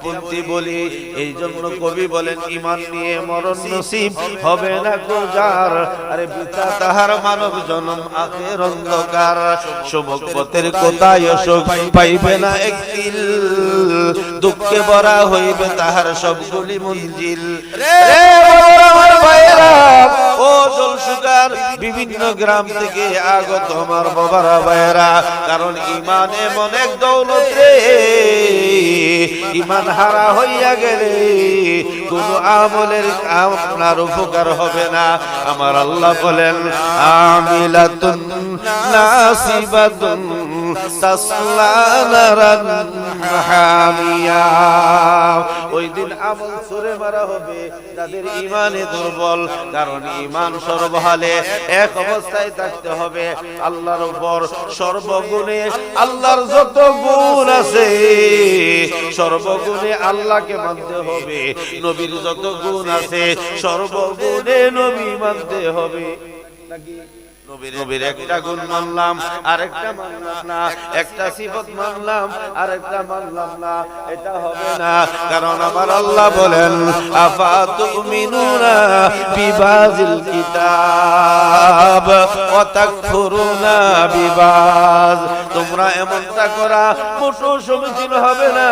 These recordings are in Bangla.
পন্থী বলি। এই জন্য কবি বলেন ঈমান নিয়ে মরণ নসিব হবে না কো যার, আরে পিতা তাহার মানব জনম আখের অন্ধকার। সমক পথের কোথায় সুখ পাইবে না একদিল, দুঃখে ভরা হইবে তাহার সবগুলি মঞ্জিল। রে আমার ভাইরা, ও জলসুকার বিভিন্ন গ্রাম থেকে আগত আমার বাবারা ভাইরা, কারণ ঈমান এমন এক দৌলত রে, ঈমান হারা হইয়া গেলে কোন আমলের আপনার উপকার হবে না। আমার আল্লাহ বলেন আমিলাতুন নাসিবাতুন তাসলা নারান হামিয়া। ওই দিন আমল ছুঁড়ে মারা হবে যাদের ঈমানে দুর্বল, কারণ ঈমান সর্বহালে এক অবস্থায় থাকতে হবে আল্লাহর উপর। সর্বগুণে আল্লাহর যত গুণ আছে সর্বগুণে আল্লাহকে মানতে হবে। নবীর যত গুণ আছে সর্বগুণে নবী মানতে হবে। নবীর একটা গুণ মানলাম আরেকটা মানলাম না, একটা সিফত মানলাম আরেকটা মানলাম না, এটা হবে না। কারণ আমার আল্লাহ বলেন আফাতুমিনুনা বিবাযিল কিতাব ওয়া তাকফুরুনা বিবায। তোমরা এমনটা করা মোটো সমীচীন হবে না।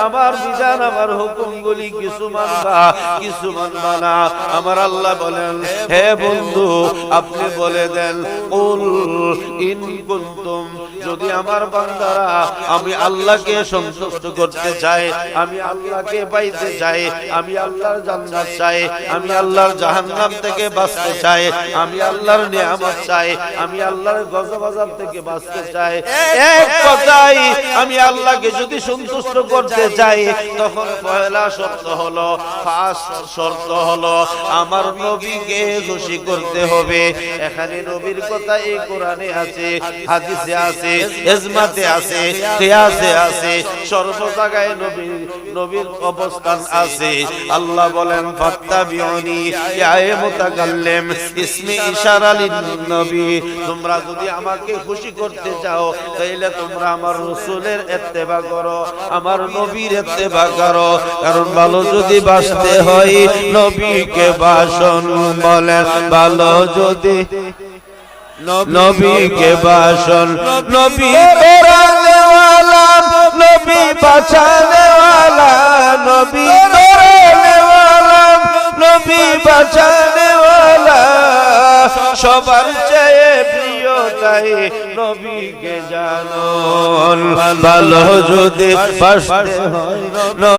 আমার বিধান আমার হুকুমগুলি কিছু মানবা কিছু মানবা না। আমার আল্লাহ বলেন হে বন্ধু আপনি বলে দেন কুল ইন কুনতুম, যদি আমার বান্দারা আমি আল্লাহকে সন্তুষ্ট করতে চাই, আমি আল্লাহকে পাইতে চাই, আমি আল্লাহর জান্নাত চাই, আমি আল্লাহর জাহান্নাম থেকে বাঁচতে চাই, আমি আল্লাহর নিয়ামত চাই, আমি আল্লাহর গজব আযাব থেকে বাঁচতে চাই, এক কথাই আমি আল্লাহকে যদি সন্তুষ্ট করতে চাই, তখন পয়লা শর্ত হলো, ফার্স্ট শর্ত হলো আমার নবীকে খুশি করতে হবে। এখানে নবীর কথা এই কোরআনে আছে, হাদিসে আছে, ইজমাতে আছে, কিয়াসে আছে, সর্ব জায়গায় নবীর অবস্থান আছে। আল্লাহ বলেন ফাত্তাবিউনি ইয়া মুতাকাল্লিম, ইসমে ইশারা লিন নবী। তোমরা যদি আমাকে খুশি করতে চাও তাহলে তোমরা আমার রাসূলের ইত্তেবা করো, আমার নবীর ইত্তেবা করো। কারণ ভালো যদি বাসতে হয় নবীকে বাসন বলেন, ভালো যদি নবীকে বাসন, নবী তোরানে ওয়ালা, নবী বাঁচানে ওয়ালা, নবী তোরানে ওয়ালা, নবী বাঁচানে ওয়ালা। সবার চেয়ে প্রিয় তাই নবীকে জানো, ভালো যদি বাসতে হয়